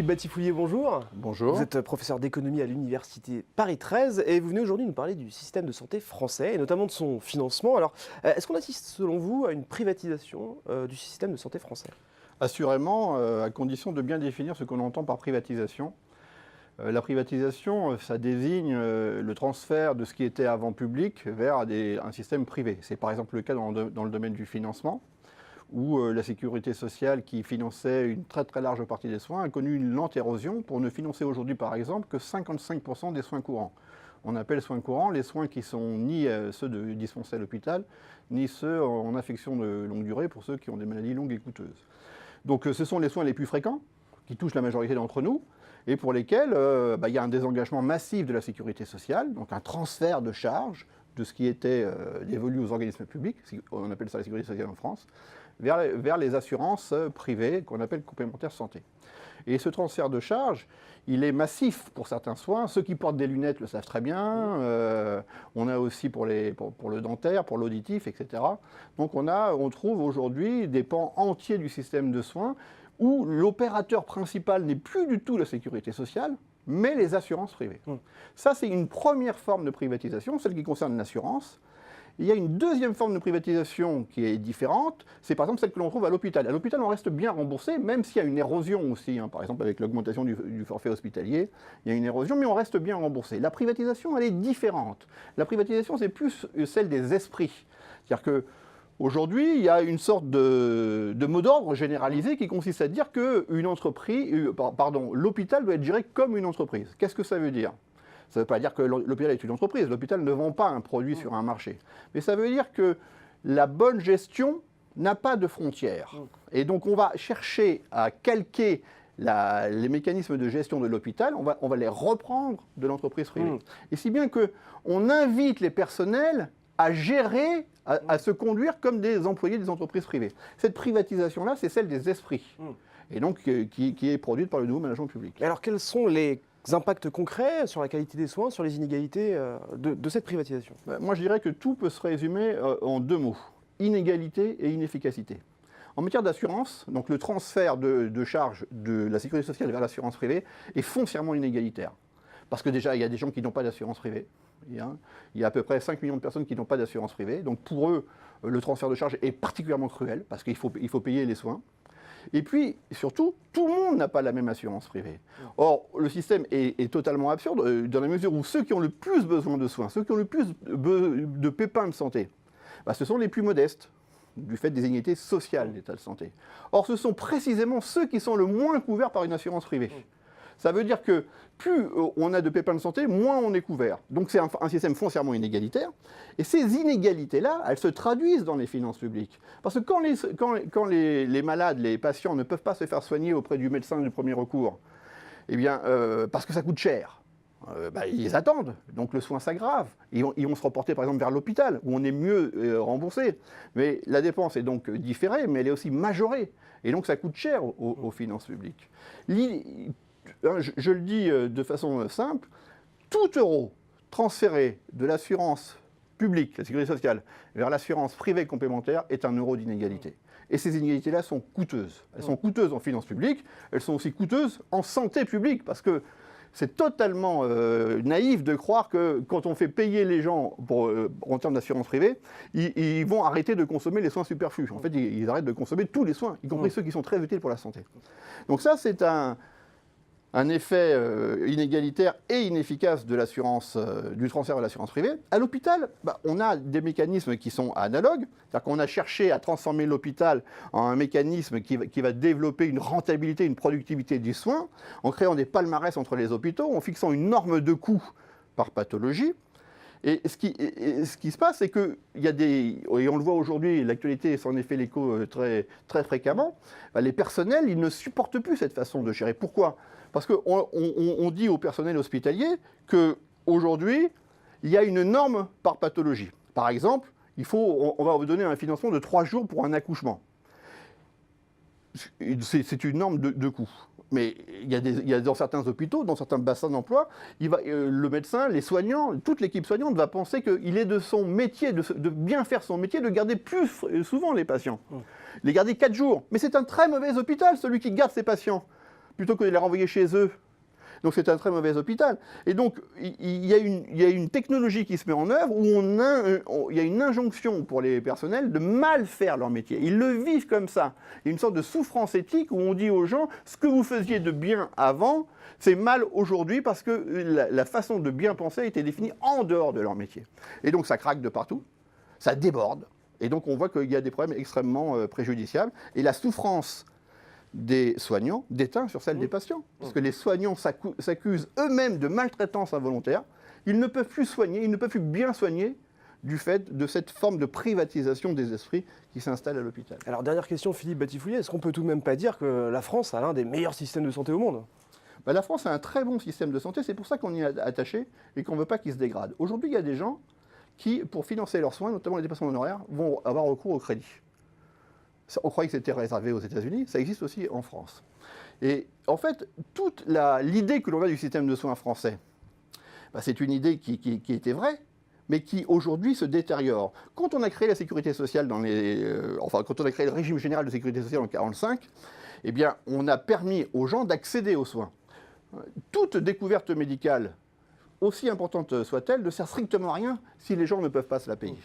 Philippe Batifoulier, bonjour. Bonjour. Vous êtes professeur d'économie à l'Université Paris 13 et vous venez aujourd'hui nous parler du système de santé français et notamment de son financement. Alors, est-ce qu'on assiste selon vous à une privatisation du système de santé français? Assurément, à condition de bien définir ce qu'on entend par privatisation. La privatisation, ça désigne le transfert de ce qui était avant public vers un système privé. C'est par exemple le cas dans le domaine du financement, où la sécurité sociale qui finançait une très très large partie des soins a connu une lente érosion pour ne financer aujourd'hui par exemple que 55% des soins courants. On appelle soins courants les soins qui sont ni ceux dispensés à l'hôpital, ni ceux en affection de longue durée pour ceux qui ont des maladies longues et coûteuses. Donc ce sont les soins les plus fréquents, qui touchent la majorité d'entre nous, et pour lesquels il y a un désengagement massif de la sécurité sociale, donc un transfert de charges de ce qui était dévolu aux organismes publics, on appelle ça la sécurité sociale en France, vers les assurances privées qu'on appelle complémentaires santé. Et ce transfert de charges, il est massif pour certains soins. Ceux qui portent des lunettes le savent très bien. On a aussi pour le dentaire, pour l'auditif, etc. Donc on trouve aujourd'hui des pans entiers du système de soins où l'opérateur principal n'est plus du tout la sécurité sociale, mais les assurances privées. Ça, c'est une première forme de privatisation, celle qui concerne l'assurance. Il y a une deuxième forme de privatisation qui est différente, c'est par exemple celle que l'on trouve à l'hôpital. À l'hôpital, on reste bien remboursé, même s'il y a une érosion aussi, par exemple avec l'augmentation du forfait hospitalier, il y a une érosion, mais on reste bien remboursé. La privatisation, elle est différente. La privatisation, c'est plus celle des esprits. C'est-à-dire qu'aujourd'hui, il y a une sorte de mot d'ordre généralisé qui consiste à dire que l'hôpital doit être géré comme une entreprise. Qu'est-ce que ça veut dire ? Ça ne veut pas dire que l'hôpital est une entreprise. L'hôpital ne vend pas un produit sur un marché. Mais ça veut dire que la bonne gestion n'a pas de frontières. Et donc on va chercher à calquer les mécanismes de gestion de l'hôpital, on va les reprendre de l'entreprise privée. Et si bien qu'on invite les personnels à gérer, à se conduire comme des employés des entreprises privées. Cette privatisation-là, c'est celle des esprits. Et donc qui est produite par le nouveau management public. Et alors quels sont les impacts concrets sur la qualité des soins, sur les inégalités de cette privatisation? Moi, je dirais que tout peut se résumer en deux mots, inégalité et inefficacité. En matière d'assurance, donc le transfert de charges de la sécurité sociale vers l'assurance privée est foncièrement inégalitaire. Parce que déjà, il y a des gens qui n'ont pas d'assurance privée. Il y a à peu près 5 millions de personnes qui n'ont pas d'assurance privée. Donc pour eux, le transfert de charges est particulièrement cruel, parce qu'il faut payer les soins. Et puis, surtout, tout le monde n'a pas la même assurance privée. Or, le système est totalement absurde dans la mesure où ceux qui ont le plus besoin de soins, ceux qui ont le plus de pépins de santé, ce sont les plus modestes, du fait des inégalités sociales de l'état de santé. Or, ce sont précisément ceux qui sont le moins couverts par une assurance privée. Ça veut dire que plus on a de pépins de santé, moins on est couvert. Donc c'est un système foncièrement inégalitaire. Et ces inégalités-là, elles se traduisent dans les finances publiques. Parce que quand les malades, les patients ne peuvent pas se faire soigner auprès du médecin du premier recours, eh bien, parce que ça coûte cher, ils attendent. Donc le soin s'aggrave. Ils vont se reporter par exemple vers l'hôpital, où on est mieux remboursé. Mais la dépense est donc différée, mais elle est aussi majorée. Et donc ça coûte cher aux finances publiques. Je le dis de façon simple, tout euro transféré de l'assurance publique, la sécurité sociale, vers l'assurance privée complémentaire est un euro d'inégalité. Et ces inégalités-là sont coûteuses. Elles sont coûteuses en finances publiques, elles sont aussi coûteuses en santé publique, parce que c'est totalement naïf de croire que quand on fait payer les gens en termes d'assurance privée, ils vont arrêter de consommer les soins superflus. En fait, ils arrêtent de consommer tous les soins, y compris ceux qui sont très utiles pour la santé. Donc ça, c'est un effet inégalitaire et inefficace de du transfert de l'assurance privée. À l'hôpital, on a des mécanismes qui sont analogues, c'est-à-dire qu'on a cherché à transformer l'hôpital en un mécanisme qui va développer une rentabilité, une productivité du soin, en créant des palmarès entre les hôpitaux, en fixant une norme de coût par pathologie. Et ce qui se passe, c'est qu'il y a et on le voit aujourd'hui, l'actualité s'en est fait l'écho très, très fréquemment, les personnels, ils ne supportent plus cette façon de gérer. Pourquoi ? Parce qu'on dit au personnel hospitalier qu'aujourd'hui, il y a une norme par pathologie. Par exemple, on va vous donner un financement de 3 jours pour un accouchement. C'est une norme de coût. Mais il y a dans certains hôpitaux, dans certains bassins d'emploi, le médecin, les soignants, toute l'équipe soignante va penser qu'il est de son métier, de bien faire son métier, de garder plus souvent les patients. Les garder 4 jours. Mais c'est un très mauvais hôpital, celui qui garde ses patients. plutôt que de les renvoyer chez eux. Donc c'est un très mauvais hôpital. Et donc il y a une technologie qui se met en œuvre où il y a une injonction pour les personnels de mal faire leur métier. Ils le vivent comme ça. Il y a une sorte de souffrance éthique où on dit aux gens, ce que vous faisiez de bien avant, c'est mal aujourd'hui parce que la façon de bien penser a été définie en dehors de leur métier. Et donc ça craque de partout, ça déborde. Et donc on voit qu'il y a des problèmes extrêmement préjudiciables. Et la souffrance des soignants déteint sur celle des patients. Parce que les soignants s'accusent eux-mêmes de maltraitance involontaire. Ils ne peuvent plus soigner, ils ne peuvent plus bien soigner du fait de cette forme de privatisation des esprits qui s'installe à l'hôpital. Alors dernière question, Philippe Batifoulier, est-ce qu'on peut tout de même pas dire que la France a l'un des meilleurs systèmes de santé au monde? La France a un très bon système de santé, c'est pour ça qu'on y est attaché et qu'on ne veut pas qu'il se dégrade. Aujourd'hui, il y a des gens qui, pour financer leurs soins, notamment les dépassements honoraires, vont avoir recours au crédit. On croyait que c'était réservé aux États-Unis, ça existe aussi en France. Et en fait, toute l'idée que l'on a du système de soins français, c'est une idée qui était vraie, mais qui aujourd'hui se détériore. Quand on a créé la sécurité sociale quand on a créé le régime général de sécurité sociale en 1945, eh bien, on a permis aux gens d'accéder aux soins. Toute découverte médicale, aussi importante soit-elle, ne sert strictement à rien si les gens ne peuvent pas se la payer.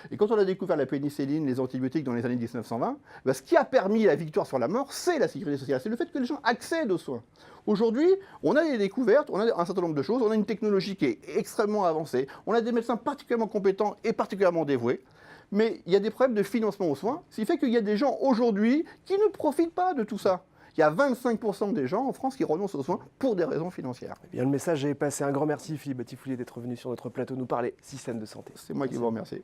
Et quand on a découvert la pénicilline, les antibiotiques dans les années 1920, ce qui a permis la victoire sur la mort, c'est la sécurité sociale. C'est le fait que les gens accèdent aux soins. Aujourd'hui, on a des découvertes, on a un certain nombre de choses, on a une technologie qui est extrêmement avancée, on a des médecins particulièrement compétents et particulièrement dévoués, mais il y a des problèmes de financement aux soins, ce qui fait qu'il y a des gens aujourd'hui qui ne profitent pas de tout ça. Il y a 25% des gens en France qui renoncent aux soins pour des raisons financières. Eh bien, le message est passé. Un grand merci, Philippe Batifoulier, d'être venu sur notre plateau nous parler système de santé. C'est moi qui vous remercie.